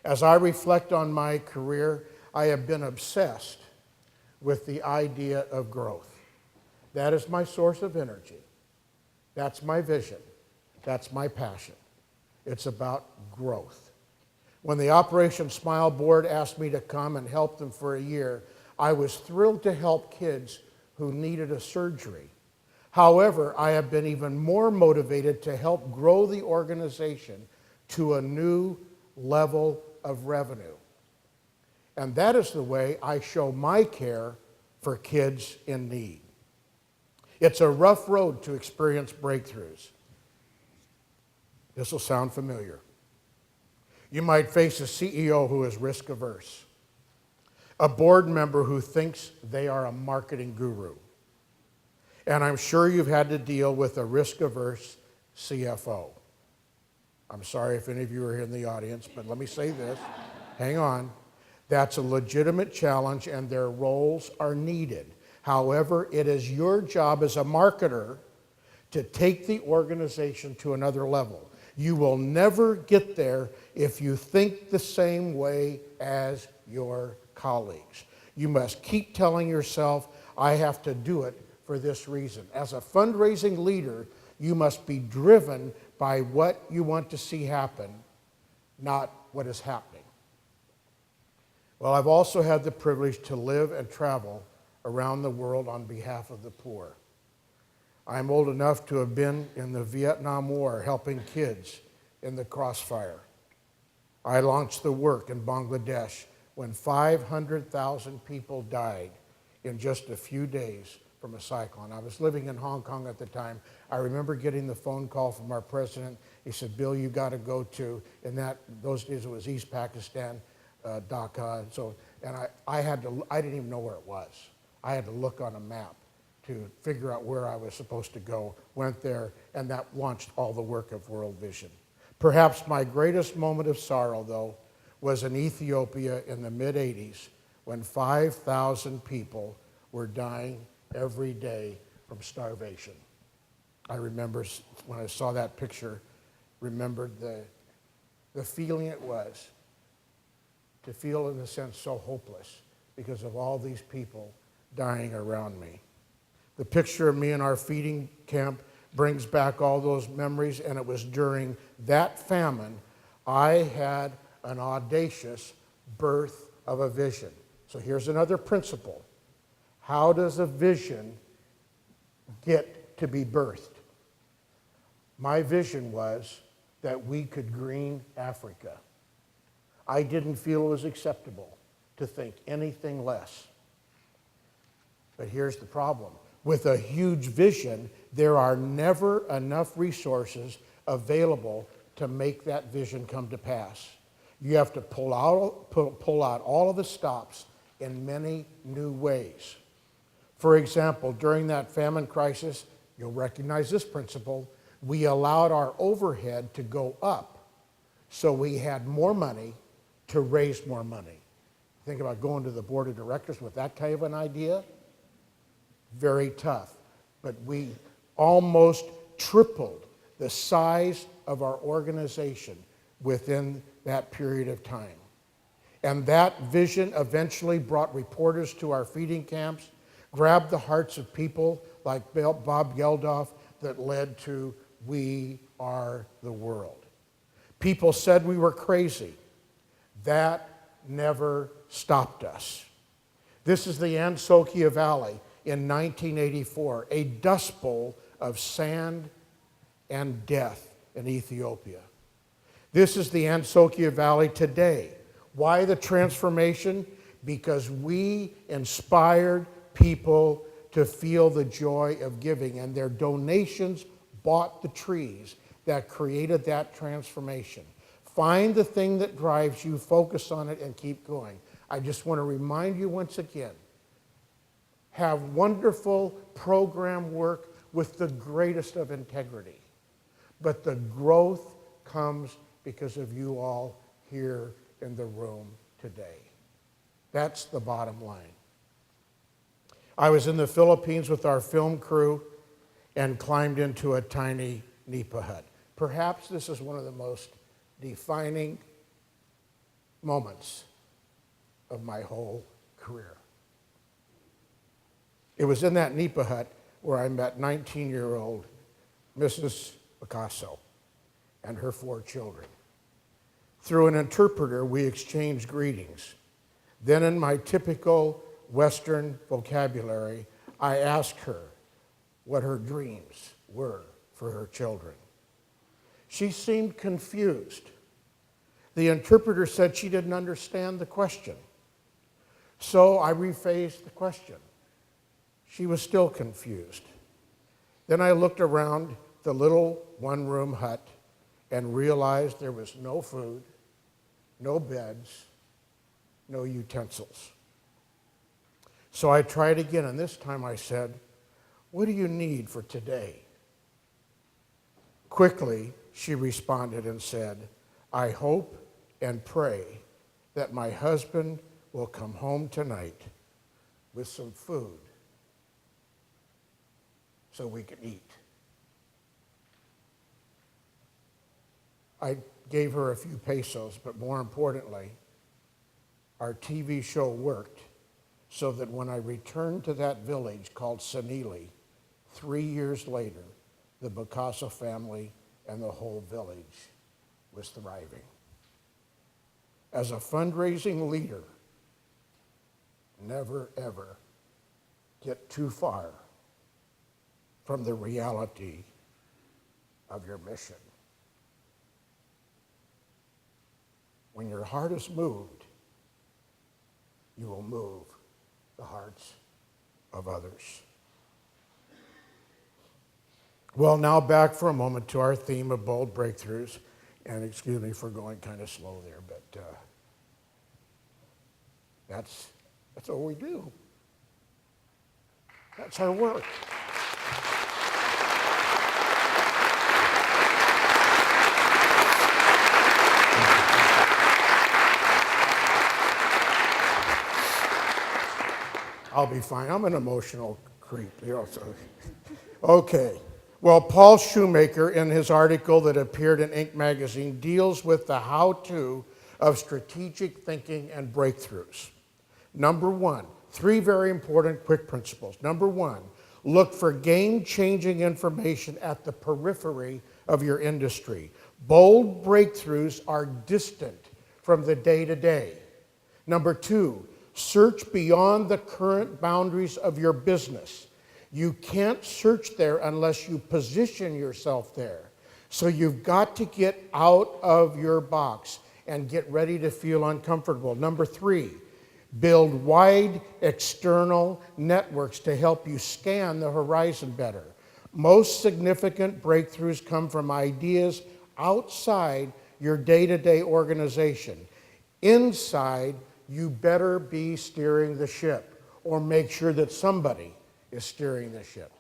As I reflect on my career, I have been obsessed with the idea of growth. That is my source of energy. That's my vision. That's my passion. It's about growth. When the Operation Smile Board asked me to come and help them for a year, I was thrilled to help kids who needed a surgery. However, I have been even more motivated to help grow the organization to a new level of revenue. And that is the way I show my care for kids in need. It's a rough road to experience breakthroughs. This will sound familiar. You might face a CEO who is risk averse, a board member who thinks they are a marketing guru, and I'm sure you've had to deal with a risk averse CFO. I'm sorry if any of you are here in the audience, but let me say this. Hang on. That's a legitimate challenge, and their roles are needed. However, it is your job as a marketer to take the organization to another level. You will never get there if you think the same way as your colleagues. You must keep telling yourself, I have to do it for this reason. As a fundraising leader, you must be driven by what you want to see happen, not what is happening. Well, I've also had the privilege to live and travel around the world on behalf of the poor. I'm old enough to have been in the Vietnam War helping kids in the crossfire. I launched the work in Bangladesh when 500,000 people died in just a few days from a cyclone. I was living in Hong Kong at the time. I remember getting the phone call from our president. He said, Bill, you got to go to, in those days it was East Pakistan, Dhaka. And I didn't even know where it was. I had to look on a map to figure out where I was supposed to go, went there, and that launched all the work of World Vision. Perhaps my greatest moment of sorrow, though, was in Ethiopia in the mid-'80s when 5,000 people were dying every day from starvation. I remember when I saw that picture, remembered the feeling it was to feel, in a sense, so hopeless because of all these people dying around me. The picture of me in our feeding camp brings back all those memories, and it was during that famine I had an audacious birth of a vision. So here's another principle. How does a vision get to be birthed? My vision was that we could green Africa. I didn't feel it was acceptable to think anything less. But here's the problem. With a huge vision, there are never enough resources available to make that vision come to pass. You have to pull out all of the stops in many new ways. For example, during that famine crisis, you'll recognize this principle, we allowed our overhead to go up so we had more money to raise more money. Think about going to the board of directors with that kind of an idea. Very tough. But we almost tripled the size of our organization within that period of time. And that vision eventually brought reporters to our feeding camps, grabbed the hearts of people like Bob Geldof, that led to We Are the World. People said we were crazy. That never stopped us. This is the Ansokia Valley in 1984, a dust bowl of sand and death in Ethiopia. This is the Ansokia Valley today. Why the transformation? Because we inspired people to feel the joy of giving, and their donations bought the trees that created that transformation. Find the thing that drives you, focus on it, and keep going. I just want to remind you once again, have wonderful program work with the greatest of integrity. But the growth comes because of you all here in the room today. That's the bottom line. I was in the Philippines with our film crew and climbed into a tiny nipa hut. Perhaps this is one of the most defining moments of my whole career. It was in that Nipa hut where I met 19-year-old Mrs. Picasso and her 4 children. Through an interpreter, we exchanged greetings. Then in my typical Western vocabulary, I asked her what her dreams were for her children. She seemed confused. The interpreter said she didn't understand the question. So I rephrased the question. She was still confused. Then I looked around the little one-room hut and realized there was no food, no beds, no utensils. So I tried again, and this time I said, "What do you need for today?" Quickly, she responded and said, "I hope and pray that my husband will come home tonight with some food so we can eat." I gave her a few pesos, but more importantly, our TV show worked so that when I returned to that village called Sanili, 3 years later, the Picasso family and the whole village was thriving. As a fundraising leader, never ever get too far from the reality of your mission. When your heart is moved, you will move the hearts of others. Well, now back for a moment to our theme of bold breakthroughs. And excuse me for going kind of slow there, but that's what we do. That's our work. I'll be fine. I'm an emotional creep. Okay. Well, Paul Shoemaker, in his article that appeared in Inc. magazine, deals with the how-to of strategic thinking and breakthroughs. Number 1, 3 very important quick principles. Number 1, look for game-changing information at the periphery of your industry. Bold breakthroughs are distant from the day-to-day. Number 2, search beyond the current boundaries of your business. You can't search there unless you position yourself there. So you've got to get out of your box and get ready to feel uncomfortable. Number 3, build wide external networks to help you scan the horizon better. Most significant breakthroughs come from ideas outside your day-to-day organization. Inside, you better be steering the ship, or make sure that somebody is steering the ship.